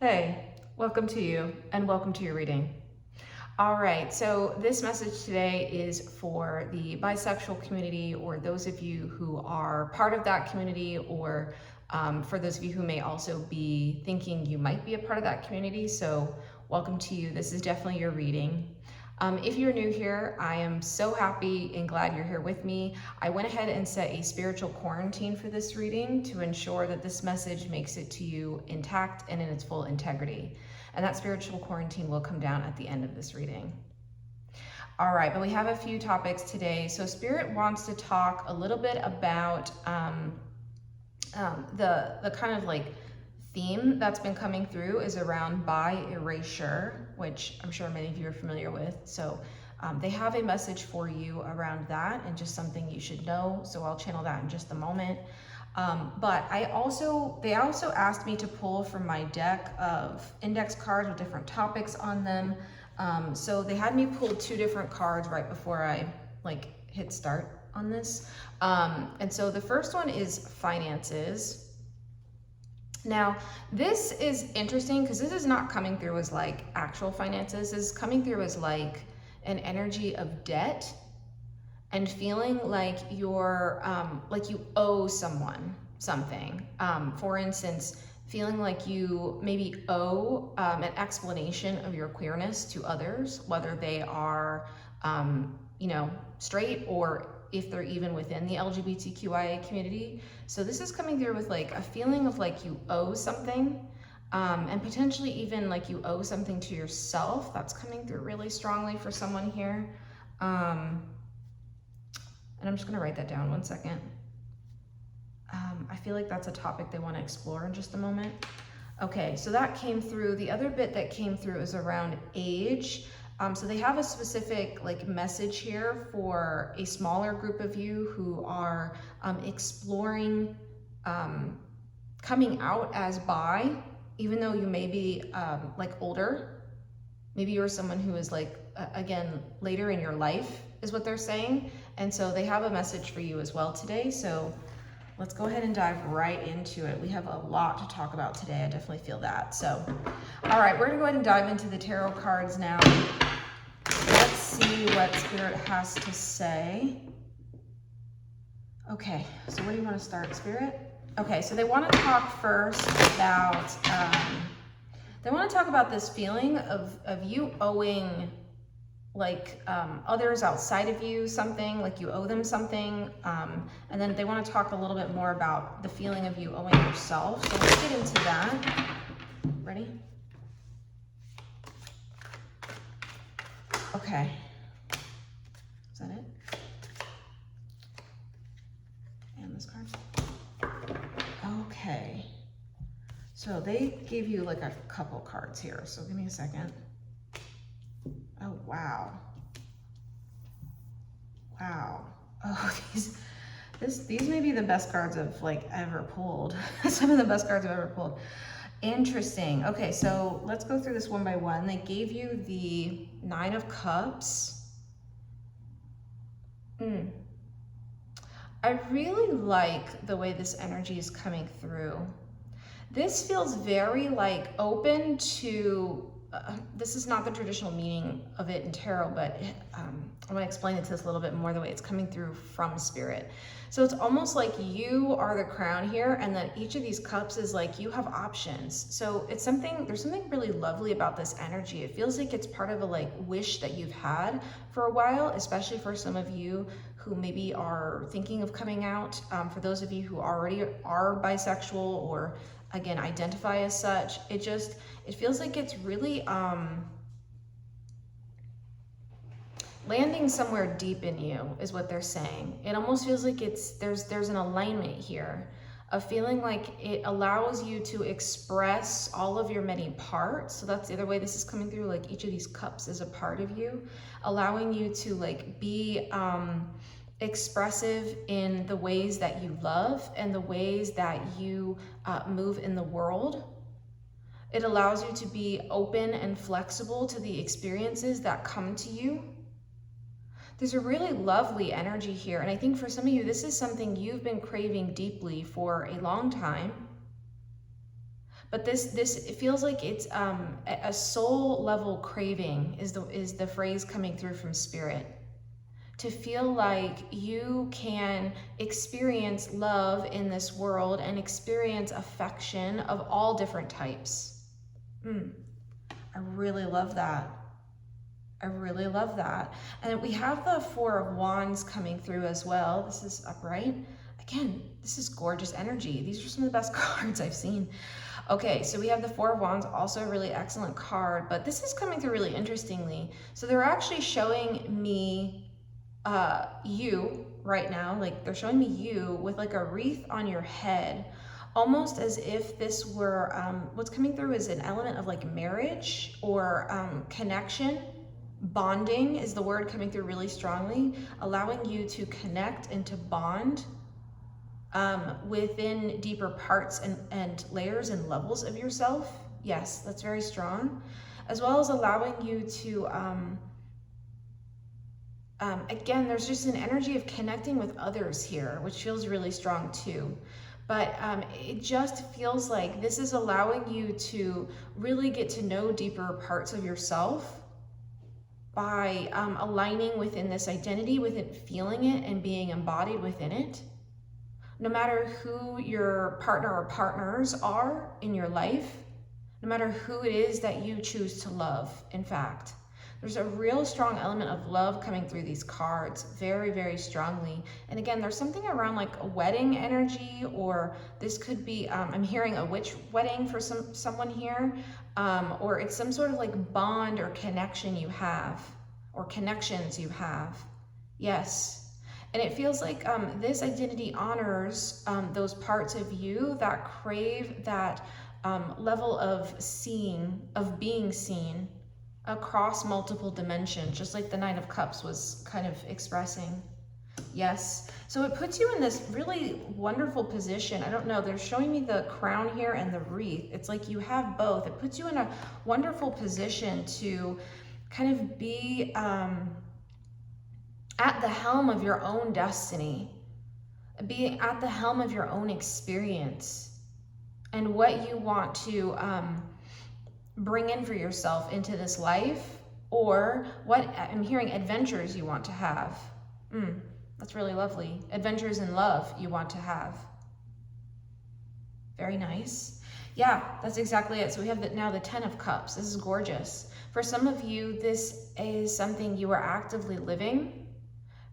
Hey, welcome to you and welcome to your reading. All right, so this message today is for the bisexual community, or those of you who are part of that community, or for those of you who may also be thinking you might be a part of that community. So welcome to you. This is definitely your reading. If you're new here, I am so happy and glad you're here with me. I went ahead and set a spiritual quarantine for this reading to ensure that this message makes it to you intact and in its full integrity. And that spiritual quarantine will come down at the end of this reading. All right, but we have a few topics today. So Spirit wants to talk a little bit about the kind of like theme that's been coming through is around bi-erasure, which I'm sure many of you are familiar with. So they have a message for you around that and just something you should know. So I'll channel that in just a moment. But they also asked me to pull from my deck of index cards with different topics on them. So they had me pull two different cards right before I hit start on this. And so the first one is finances. Now, this is interesting because this is not coming through as like actual finances. This is coming through as like an energy of debt and feeling like you're like you owe someone something. For instance, feeling like you maybe owe an explanation of your queerness to others, whether they are straight or if they're even within the LGBTQIA community. So this is coming through with like a feeling of like you owe something, and potentially even like you owe something to yourself. That's coming through really strongly for someone here. And I'm just gonna write that down 1 second. I feel like that's a topic they want to explore in just a moment. Okay, so that came through. The other bit that came through is around age. So they have a specific like message here for a smaller group of you who are exploring coming out as bi, even though you may be like older. Maybe you're someone who is like, again, later in your life is what they're saying. And so they have a message for you as well today. So let's go ahead and dive right into it. We have a lot to talk about today. I definitely feel that. So, all right, we're gonna go ahead and dive into the tarot cards now. Let's see what Spirit has to say. Okay, so where do you want to start, Spirit? Okay, so they want to talk first about, this feeling of you owing like others outside of you something, like you owe them something. And then they want to talk a little bit more about the feeling of you owing yourself. So let's get into that. Ready? Okay. Is that it? And this card? Okay. So they gave you like a couple cards here. So give me a second. Oh, wow. Wow. Oh, these may be the best cards I've like ever pulled. Some of the best cards I've ever pulled. Interesting. Okay, so let's go through this one by one. They gave you the 9 of Cups. I really like the way this energy is coming through. This feels very like open to, this is not the traditional meaning of it in tarot, but I'm gonna explain it to this a little bit more the way it's coming through from Spirit. So it's almost like you are the crown here, and that each of these cups is like you have options. So it's there's something really lovely about this energy. It feels like it's part of a like wish that you've had for a while, especially for some of you who maybe are thinking of coming out. For those of you who already are bisexual or again identify as such, it feels like it's really landing somewhere deep in you is what they're saying. It almost feels like there's an alignment here of feeling like it allows you to express all of your many parts. So that's the other way this is coming through, like each of these cups is a part of you, allowing you to like be expressive in the ways that you love and the ways that you move in the world. It allows you to be open and flexible to the experiences that come to you. There's a really lovely energy here, and I think for some of you, this is something you've been craving deeply for a long time, But it feels like it's a soul level craving is the phrase coming through from spirit. To feel like you can experience love in this world and experience affection of all different types. I really love that. I really love that. And we have the Four of Wands coming through as well. This is upright. Again, this is gorgeous energy. These are some of the best cards I've seen. Okay, so we have the Four of Wands, also a really excellent card, but this is coming through really interestingly. So they're actually showing me you right now, like they're showing me you with like a wreath on your head, almost as if this were, what's coming through is an element of like marriage or connection. Bonding is the word coming through really strongly, allowing you to connect and to bond within deeper parts and layers and levels of yourself. Yes, that's very strong. As well as allowing you to, again, there's just an energy of connecting with others here, which feels really strong too. But it just feels like this is allowing you to really get to know deeper parts of yourself by aligning within this identity, within feeling it and being embodied within it. No matter who your partner or partners are in your life, no matter who it is that you choose to love, in fact. There's a real strong element of love coming through these cards, very, very strongly. And again, there's something around like a wedding energy, or this could be, I'm hearing a witch wedding for someone here, or it's some sort of like bond or connection you have, or connections you have. Yes. And it feels like this identity honors those parts of you that crave that level of seeing, of being seen, across multiple dimensions, just like the Nine of Cups was kind of expressing. Yes. So it puts you in this really wonderful position. I don't know, they're showing me the crown here and the wreath. It's like you have both. It puts you in a wonderful position to kind of be at the helm of your own destiny, being at the helm of your own experience and what you want to bring in for yourself into this life, or what I'm hearing adventures you want to have. That's really lovely. Adventures in love you want to have. Very nice. Yeah, that's exactly it. So we have now the Ten of Cups. This is gorgeous. For some of you, this is something you are actively living.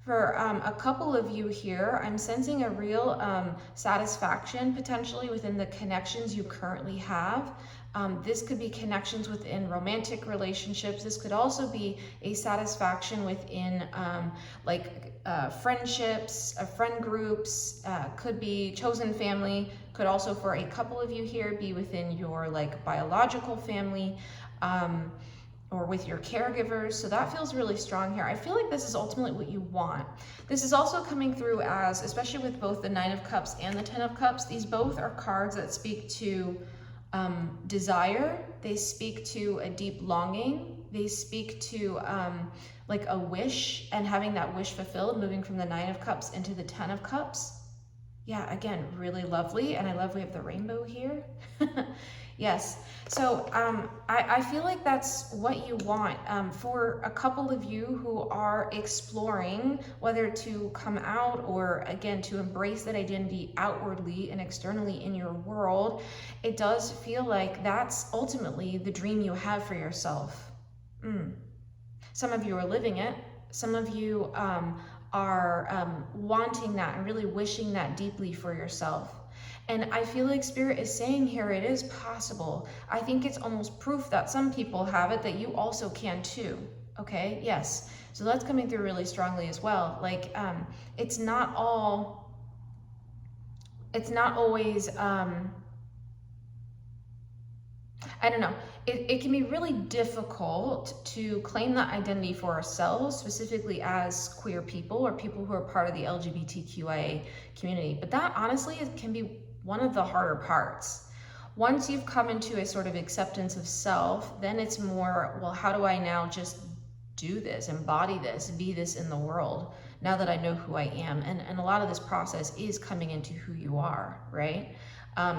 For a couple of you here, I'm sensing a real satisfaction potentially within the connections you currently have. This could be connections within romantic relationships. This could also be a satisfaction within friendships, friend groups, could be chosen family, could also for a couple of you here be within your like biological family, or with your caregivers. So that feels really strong here. I feel like this is ultimately what you want. This is also coming through as, especially with both the Nine of Cups and the Ten of Cups, these both are cards that speak to desire. They speak to a deep longing. They speak to like a wish and having that wish fulfilled, moving from the Nine of Cups into the Ten of Cups. Yeah, again, really lovely. And I love we have the rainbow here. Yes. So I feel like that's what you want for a couple of you who are exploring whether to come out or, again, to embrace that identity outwardly and externally in your world. It does feel like that's ultimately the dream you have for yourself. Some of you are living it. Some of you are wanting that and really wishing that deeply for yourself. And I feel like Spirit is saying here it is possible. I think it's almost proof that some people have it, that you also can too. Okay, yes. So that's coming through really strongly as well. Like, it's not always, I don't know. It can be really difficult to claim that identity for ourselves, specifically as queer people or people who are part of the LGBTQIA community. But that honestly can be one of the harder parts. Once you've come into a sort of acceptance of self, then it's more, well, how do I now just do this, embody this, be this in the world, now that I know who I am? And a lot of this process is coming into who you are, right?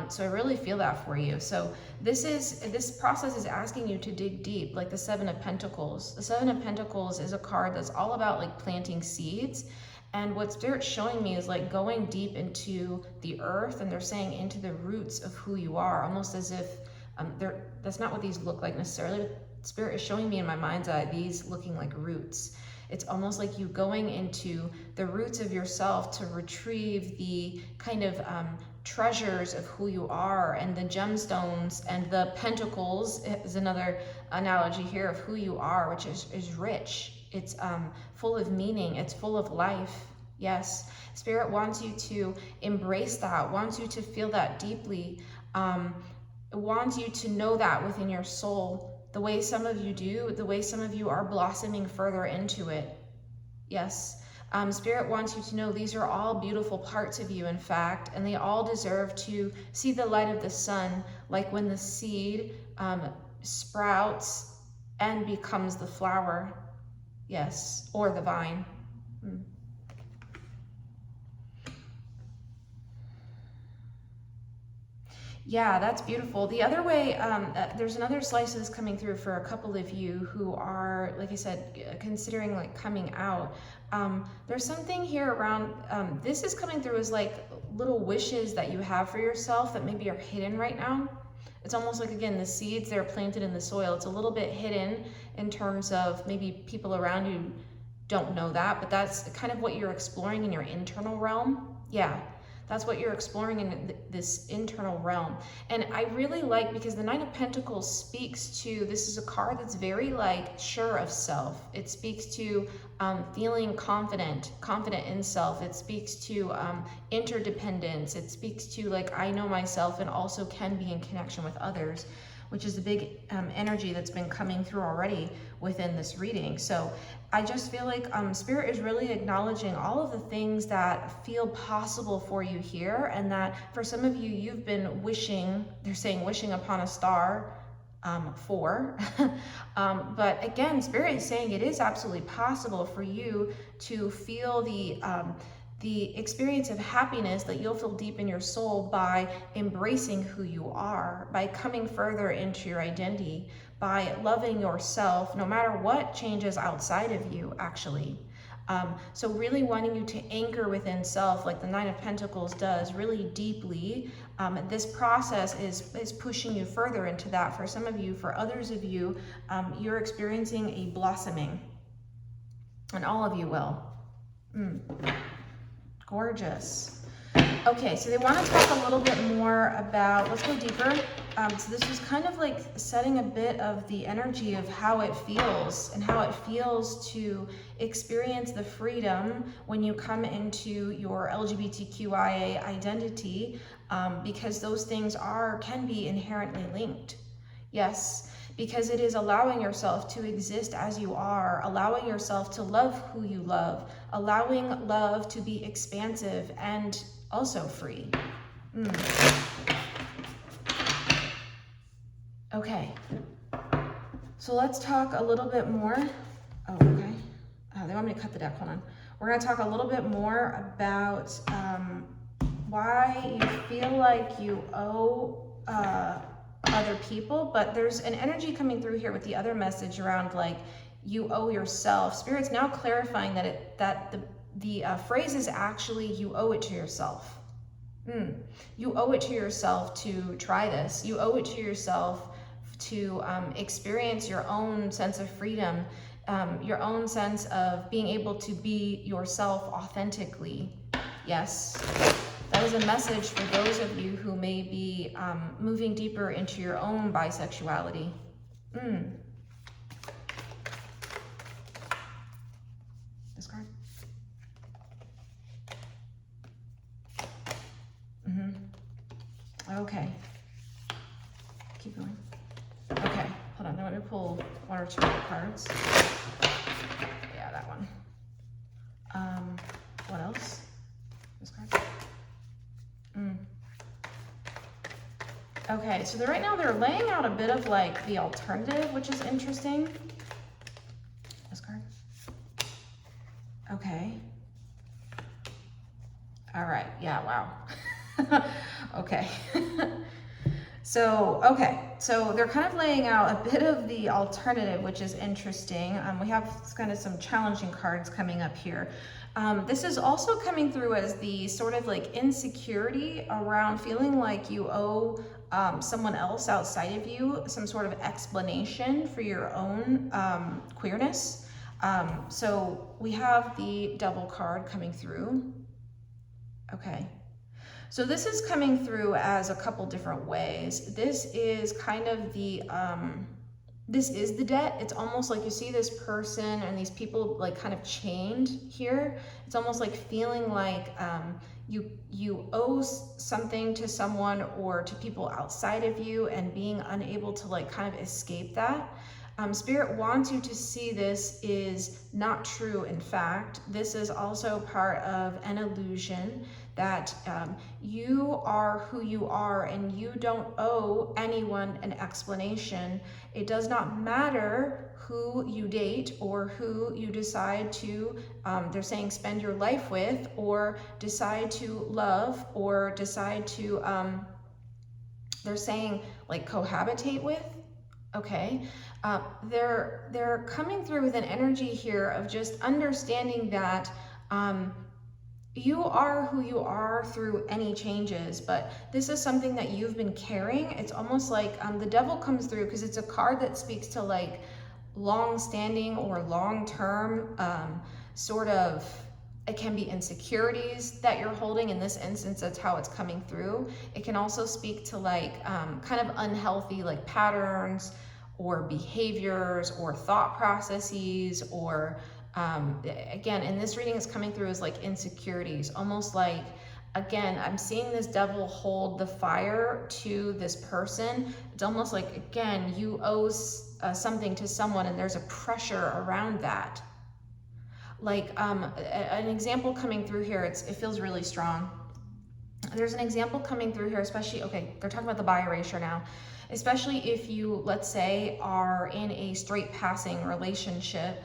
So I really feel that for you. So this process is asking you to dig deep, like the Seven of Pentacles. The Seven of Pentacles is a card that's all about like planting seeds. And what Spirit's showing me is like going deep into the earth, and they're saying into the roots of who you are, almost as if that's not what these look like necessarily, but Spirit is showing me in my mind's eye these looking like roots. It's almost like you going into the roots of yourself to retrieve the kind of treasures of who you are, and the gemstones and the pentacles is another analogy here of who you are, which is rich. It's full of meaning. It's full of life. Yes, Spirit wants you to embrace that, wants you to feel that deeply, wants you to know that within your soul, the way some of you do, the way some of you are blossoming further into it. Yes, Spirit wants you to know these are all beautiful parts of you, in fact, and they all deserve to see the light of the sun, like when the seed sprouts and becomes the flower. Yes, or the vine. Yeah, that's beautiful. The other way, there's another slice of this coming through for a couple of you who are, like I said, considering like coming out. There's something here around, this is coming through as like little wishes that you have for yourself that maybe are hidden right now. It's almost like, again, the seeds, they're planted in the soil. It's a little bit hidden in terms of maybe people around you don't know that, but that's kind of what you're exploring in your internal realm. Yeah, that's what you're exploring in this internal realm. And I really like, because the Nine of Pentacles speaks to, this is a card that's very like sure of self. It speaks to feeling confident in self. It speaks to interdependence. It speaks to like, I know myself and also can be in connection with others, which is the big energy that's been coming through already within this reading. So I just feel like Spirit is really acknowledging all of the things that feel possible for you here, and that for some of you, you've been wishing, they're saying wishing upon a star for. But again, Spirit is saying it is absolutely possible for you to feel the experience of happiness that you'll feel deep in your soul by embracing who you are, by coming further into your identity, by loving yourself, no matter what changes outside of you, actually. So really wanting you to anchor within self, like the Nine of Pentacles does, really deeply. This process is pushing you further into that. For some of you, for others of you, you're experiencing a blossoming, and all of you will. Gorgeous. Okay, so they want to talk a little bit more about, let's go deeper. So this was kind of like setting a bit of the energy of how it feels, and how it feels to experience the freedom when you come into your LGBTQIA identity, because those things can be inherently linked. Yes, because it is allowing yourself to exist as you are, allowing yourself to love who you love, allowing love to be expansive and also free. Okay, so let's talk a little bit more. Oh, okay. They want me to cut the deck, hold on. We're gonna talk a little bit more about why you feel like you owe other people, but there's an energy coming through here with the other message around like you owe yourself. Spirit's now clarifying that the phrase is actually you owe it to yourself. You owe it to yourself to try this. You owe it to yourself to experience your own sense of freedom, your own sense of being able to be yourself authentically. Yes, that is a message for those of you who may be moving deeper into your own bisexuality. This card. Okay. Keep going. Okay, hold on. Let me pull one or two more cards. Yeah, that one. What else? This card. Okay, so right now they're laying out a bit of like the alternative, which is interesting. This card. Okay. All right, yeah, wow. Okay. So, okay, so they're kind of laying out a bit of the alternative, which is interesting. We have kind of some challenging cards coming up here. This is also coming through as the sort of like insecurity around feeling like you owe someone else outside of you some sort of explanation for your own queerness. So we have the Devil card coming through. Okay. So this is coming through as a couple different ways. This is kind of the, this is the debt. It's almost like you see this person and these people like kind of chained here. It's almost like feeling like you owe something to someone or to people outside of you and being unable to like kind of escape that. Spirit wants you to see this is not true. In fact, this is also part of an illusion that you are who you are and you don't owe anyone an explanation. It does not matter who you date or who you decide to, they're saying spend your life with, or decide to love, or decide to, they're saying like cohabitate with. Okay, they're coming through with an energy here of just understanding that you are who you are through any changes, but this is something that you've been carrying. It's almost like the Devil comes through because it's a card that speaks to like long-standing or long-term sort of, it can be insecurities that you're holding. In this instance, that's how it's coming through. It can also speak to like kind of unhealthy like patterns or behaviors or thought processes, or again, in this reading, it's coming through as like insecurities, almost like, again, I'm seeing this Devil hold the fire to this person. It's almost like, again, you owe something to someone and there's a pressure around that. Like an example coming through here, it feels really strong. There's an example coming through here, especially, okay, they're talking about the bi-erasure now, especially if you, let's say, are in a straight passing relationship.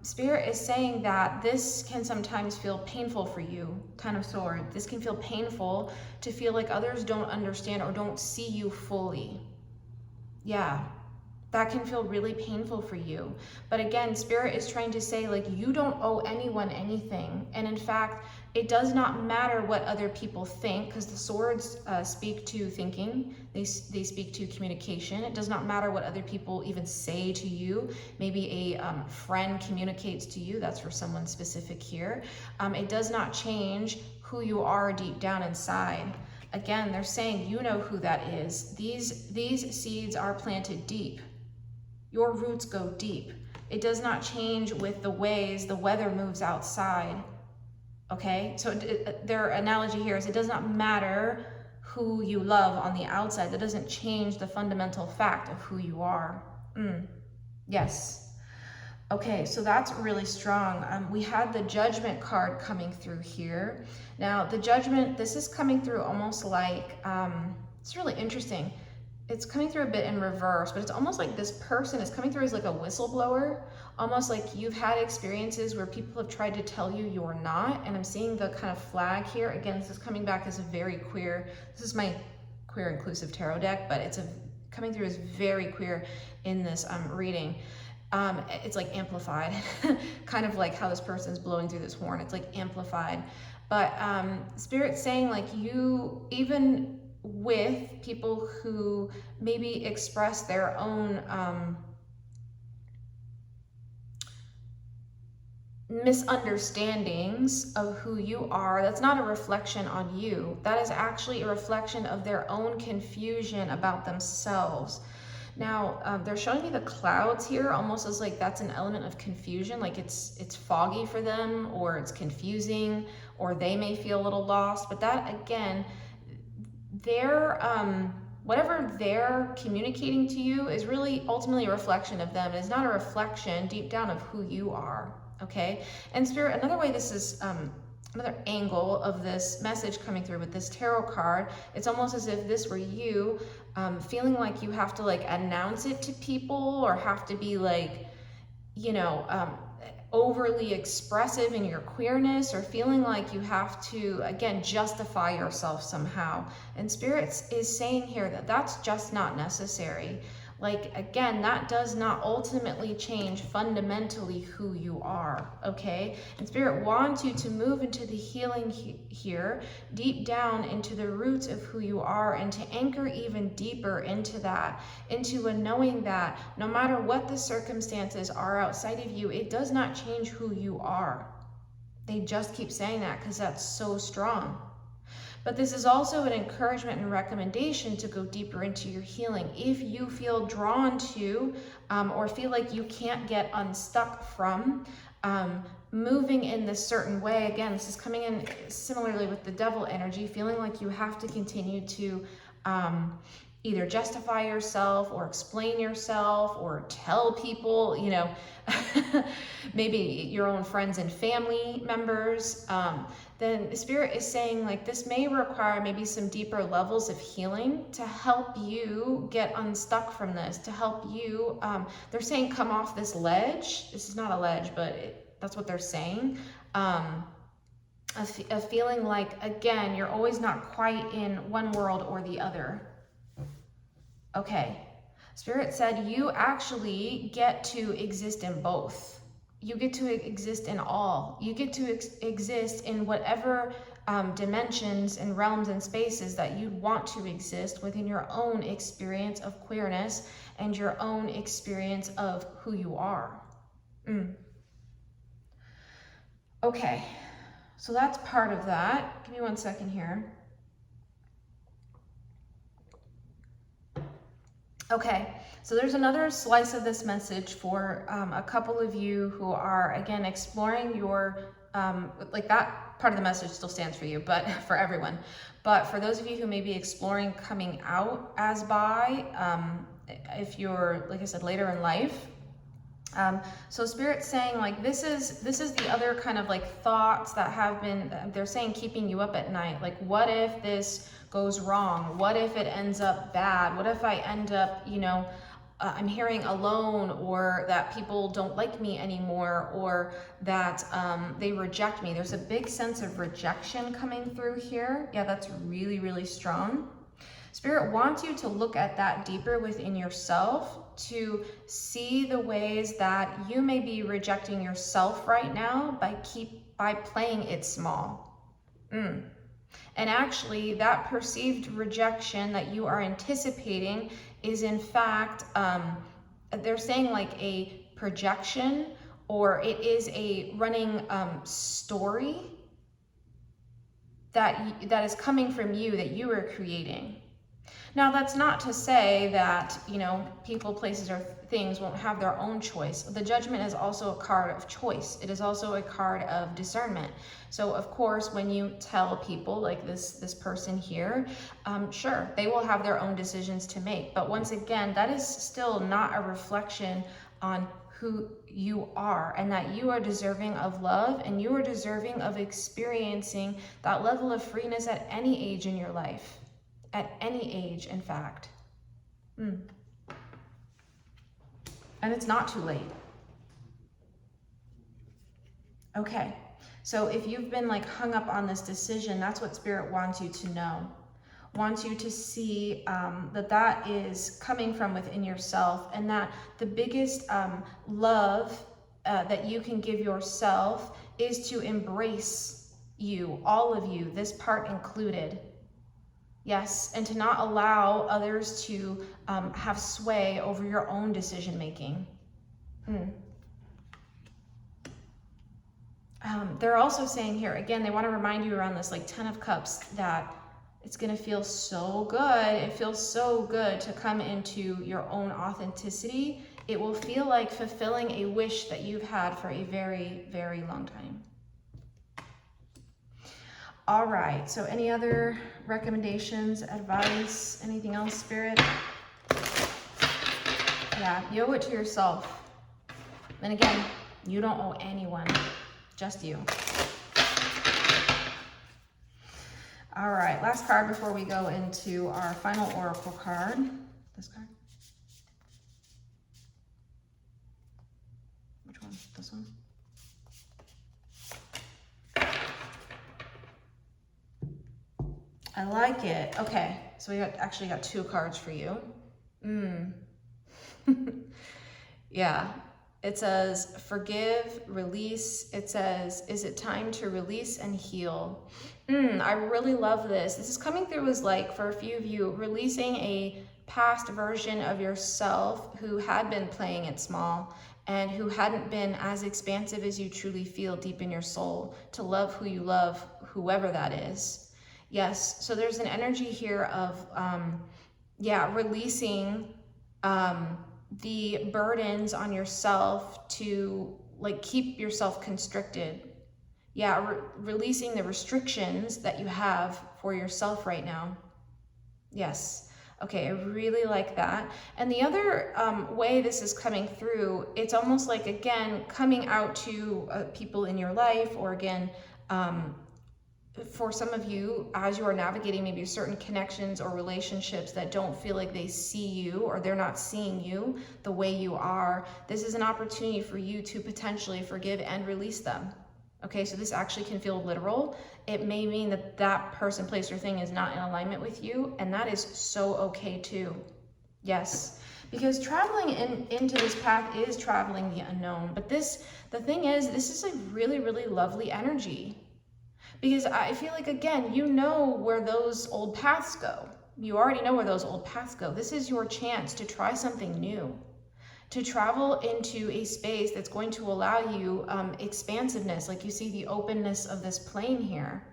Spirit is saying that this can sometimes feel painful for you, Ten of Swords. This can feel painful to feel like others don't understand or don't see you fully. Yeah, that can feel really painful for you. But again, Spirit is trying to say like you don't owe anyone anything. And in fact, it does not matter what other people think, because the swords speak to thinking. They speak to communication. It does not matter what other people even say to you. Maybe a friend communicates to you. That's for someone specific here. It does not change who you are deep down inside. Again, they're saying you know who that is. These seeds are planted deep. Your roots go deep. It does not change with the ways the weather moves outside. Okay, so their analogy here is it does not matter who you love on the outside. That doesn't change the fundamental fact of who you are. Yes. Okay, so that's really strong. We had the Judgment card coming through here. Now, the Judgment, this is coming through almost like, it's really interesting. It's coming through a bit in reverse, but it's almost like this person is coming through as like a whistleblower, almost like you've had experiences where people have tried to tell you you're not. And I'm seeing the kind of flag here. Again, this is coming back as a very queer, this is my queer inclusive tarot deck, but it's coming through as very queer in this reading. It's like amplified, kind of like how this person's blowing through this horn. It's like amplified. But Spirit's saying like you, even with people who maybe express their own misunderstandings of who you are, that's not a reflection on you. That is actually a reflection of their own confusion about themselves. Now, they're showing me the clouds here almost as like that's an element of confusion, like it's foggy for them, or it's confusing, or they may feel a little lost. But that, again, they're, whatever they're communicating to you is really ultimately a reflection of them. It's not a reflection deep down of who you are, okay? And Spirit, another way this is, another angle of this message coming through with this tarot card, it's almost as if this were you feeling like you have to like announce it to people, or have to be like, you know, overly expressive in your queerness or feeling like you have to, again, justify yourself somehow. And Spirit is saying here that that's just not necessary. Like, again, that does not ultimately change fundamentally who you are, okay? And Spirit wants you to move into the healing here, deep down into the roots of who you are, and to anchor even deeper into that, into a knowing that no matter what the circumstances are outside of you, it does not change who you are. They just keep saying that because that's so strong. But this is also an encouragement and recommendation to go deeper into your healing. If you feel drawn to or feel like you can't get unstuck from moving in this certain way, again, this is coming in similarly with the devil energy, feeling like you have to continue to either justify yourself or explain yourself or tell people, you know, maybe your own friends and family members, then Spirit is saying like this may require maybe some deeper levels of healing to help you get unstuck from this, to help you, they're saying come off this ledge. This is not a ledge, but that's what they're saying. A feeling like, again, you're always not quite in one world or the other. Okay, Spirit said you actually get to exist in both. You get to exist in all. You get to exist in whatever dimensions and realms and spaces that you want to exist within your own experience of queerness and your own experience of who you are. Okay, so that's part of that. Give me 1 second here. Okay, so there's another slice of this message for a couple of you who are, again, exploring your, like that part of the message still stands for you, but for everyone. But for those of you who may be exploring coming out as bi, if you're, like I said, later in life, so Spirit's saying like this is the other kind of like thoughts that have been, they're saying keeping you up at night. Like, what if this goes wrong? What if it ends up bad? What if I end up, you know, I'm hearing alone, or that people don't like me anymore, or that they reject me? There's a big sense of rejection coming through here. Yeah, that's really, really strong. Spirit wants you to look at that deeper within yourself, to see the ways that you may be rejecting yourself right now by playing it small. And actually, that perceived rejection that you are anticipating is in fact, they're saying like a projection, or it is a running story that is coming from you, that you are creating. Now, that's not to say that, you know, people, places, or things won't have their own choice. The Judgment is also a card of choice. It is also a card of discernment. So, of course, when you tell people, like this person here, sure, they will have their own decisions to make. But once again, that is still not a reflection on who you are, and that you are deserving of love, and you are deserving of experiencing that level of freeness at any age in your life. At any age, in fact. And it's not too late. Okay, so if you've been like hung up on this decision, that's what Spirit wants you to know. Wants you to see that is coming from within yourself, and that the biggest love that you can give yourself is to embrace you, all of you, this part included. Yes, and to not allow others to have sway over your own decision making. They're also saying here, again, they want to remind you around this like 10 of Cups that it's going to feel so good. It feels so good to come into your own authenticity. It will feel like fulfilling a wish that you've had for a very, very long time. All right, so any other recommendations, advice, anything else, Spirit? Yeah, you owe it to yourself. And again, you don't owe anyone, just you. All right, last card before we go into our final oracle card. This card? Which one? This one? I like it. Okay, so we actually got 2 cards for you. Yeah, it says forgive, release. It says, is it time to release and heal? I really love this. This is coming through as like, for a few of you, releasing a past version of yourself who had been playing it small and who hadn't been as expansive as you truly feel deep in your soul to love who you love, whoever that is. Yes, so there's an energy here of, releasing the burdens on yourself to like keep yourself constricted. Yeah, releasing the restrictions that you have for yourself right now. Yes. Okay, I really like that. And the other way this is coming through, it's almost like, again, coming out to people in your life, or again, for some of you, as you are navigating maybe certain connections or relationships that don't feel like they see you, or they're not seeing you the way you are, this is an opportunity for you to potentially forgive and release them. Okay, so this actually can feel literal. It may mean that that person, place, or thing is not in alignment with you, and that is so okay too. Yes, because traveling into this path is traveling the unknown. But the thing is, this is a really, really lovely energy. Because I feel like, again, you know where those old paths go. You already know where those old paths go. This is your chance to try something new, to travel into a space that's going to allow you expansiveness, like you see the openness of this plane here.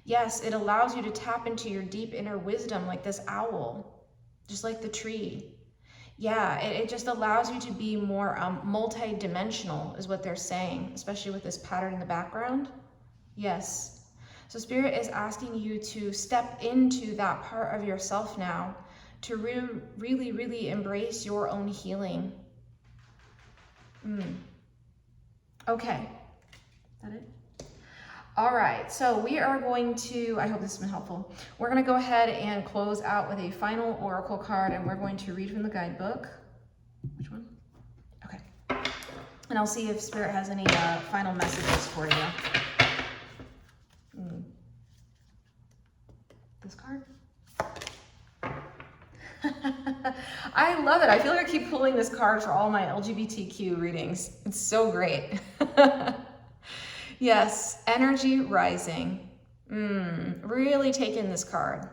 Yes, it allows you to tap into your deep inner wisdom, like this owl, just like the tree. Yeah, it just allows you to be more multi-dimensional, is what they're saying, especially with this pattern in the background. Yes. So Spirit is asking you to step into that part of yourself now, to really, really embrace your own healing. Okay. Is that it? All right. So we are going to, I hope this has been helpful. We're going to go ahead and close out with a final oracle card, and we're going to read from the guidebook. Which one? Okay. And I'll see if Spirit has any final messages for you. This card? I love it. I feel like I keep pulling this card for all my LGBTQ readings. It's so great. Yes, energy rising. Really taking this card.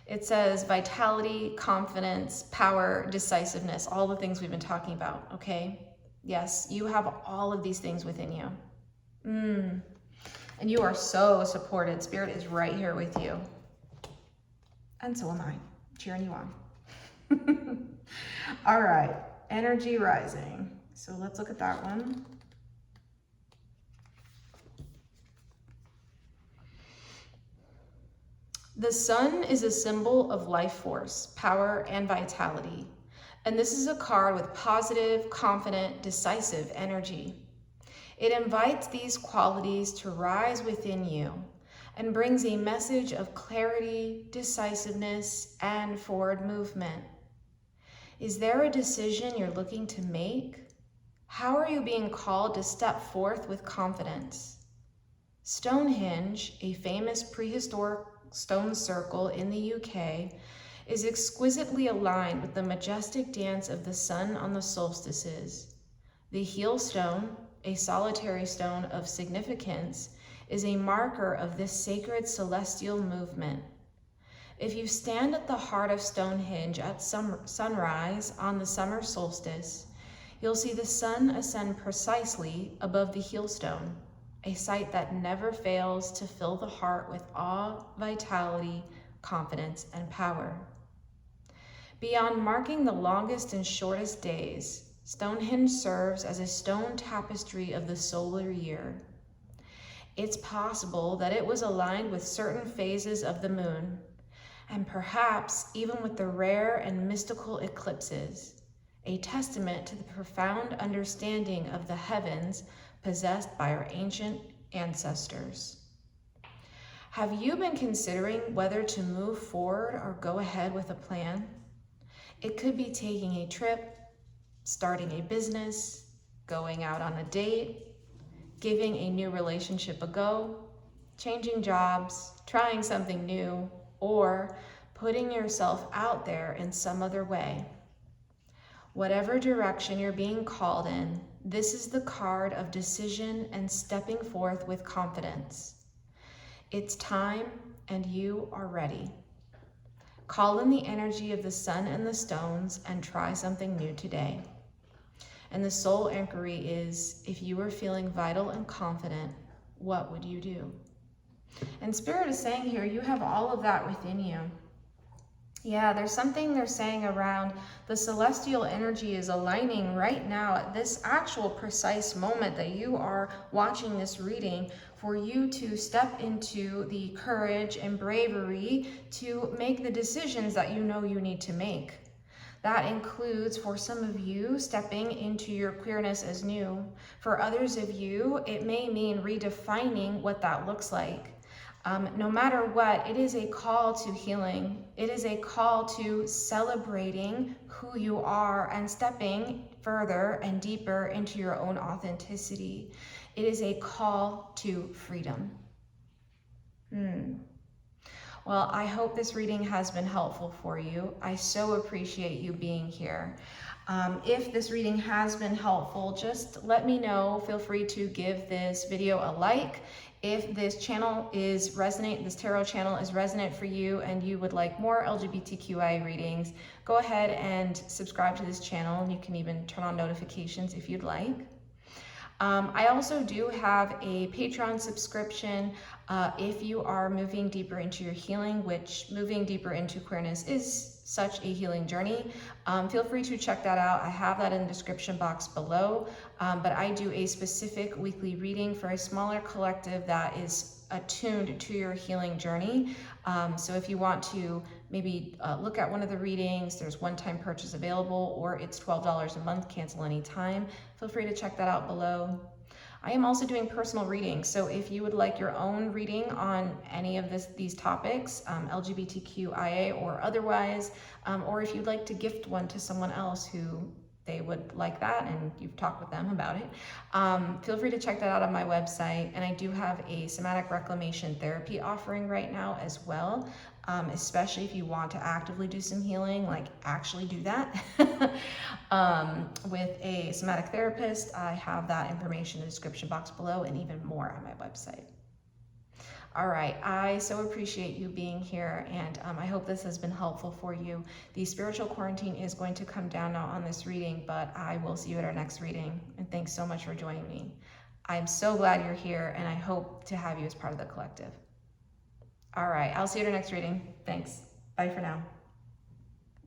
It says vitality, confidence, power, decisiveness, all the things we've been talking about, okay? Yes, you have all of these things within you. And you are so supported. Spirit is right here with you. And so am I, cheering you on. All right, energy rising. So let's look at that one. The sun is a symbol of life force, power, and vitality. And this is a card with positive, confident, decisive energy. It invites these qualities to rise within you and brings a message of clarity, decisiveness, and forward movement. Is there a decision you're looking to make? How are you being called to step forth with confidence? Stonehenge, a famous prehistoric stone circle in the UK, is exquisitely aligned with the majestic dance of the sun on the solstices. The heel stone, a solitary stone of significance, is a marker of this sacred celestial movement. If you stand at the heart of Stonehenge at sunrise on the summer solstice, you'll see the sun ascend precisely above the heel stone, a sight that never fails to fill the heart with awe, vitality, confidence, and power. Beyond marking the longest and shortest days, Stonehenge serves as a stone tapestry of the solar year. It's possible that it was aligned with certain phases of the moon, and perhaps even with the rare and mystical eclipses, a testament to the profound understanding of the heavens possessed by our ancient ancestors. Have you been considering whether to move forward or go ahead with a plan? It could be taking a trip, starting a business, going out on a date, giving a new relationship a go, changing jobs, trying something new, or putting yourself out there in some other way. Whatever direction you're being called in, this is the card of decision and stepping forth with confidence. It's time and you are ready. Call in the energy of the sun and the stones and try something new today. And the soul inquiry is, if you were feeling vital and confident, what would you do? And Spirit is saying here, you have all of that within you. Yeah, there's something they're saying around the celestial energy is aligning right now at this actual precise moment that you are watching this reading, for you to step into the courage and bravery to make the decisions that you know you need to make. That includes, for some of you, stepping into your queerness as new. For others of you, it may mean redefining what that looks like. No matter what, it is a call to healing. It is a call to celebrating who you are and stepping further and deeper into your own authenticity. It is a call to freedom. Well, I hope this reading has been helpful for you. I so appreciate you being here. If this reading has been helpful, just let me know. Feel free to give this video a like. If this channel is resonant, this tarot channel is resonant for you and you would like more LGBTQI readings, go ahead and subscribe to this channel, and you can even turn on notifications if you'd like. I also do have a Patreon subscription if you are moving deeper into your healing, which moving deeper into queerness is such a healing journey. Feel free to check that out. I have that in the description box below, but I do a specific weekly reading for a smaller collective that is attuned to your healing journey. So if you want to maybe look at one of the readings, there's one-time purchase available, or it's $12 a month, cancel anytime. Feel free to check that out below. I am also doing personal readings, so if you would like your own reading on any of these topics, LGBTQIA or otherwise, or if you'd like to gift one to someone else who they would like that and you've talked with them about it, feel free to check that out on my website. And I do have a somatic reclamation therapy offering right now as well, especially if you want to actively do some healing, like actually do that with a somatic therapist. I have that information in the description box below and even more on my website. All right, I so appreciate you being here, and I hope this has been helpful for you. The spiritual quarantine is going to come down now on this reading, but I will see you at our next reading, and thanks so much for joining me. I'm so glad you're here, and I hope to have you as part of the collective. All right, I'll see you at our next reading. Thanks. Bye for now.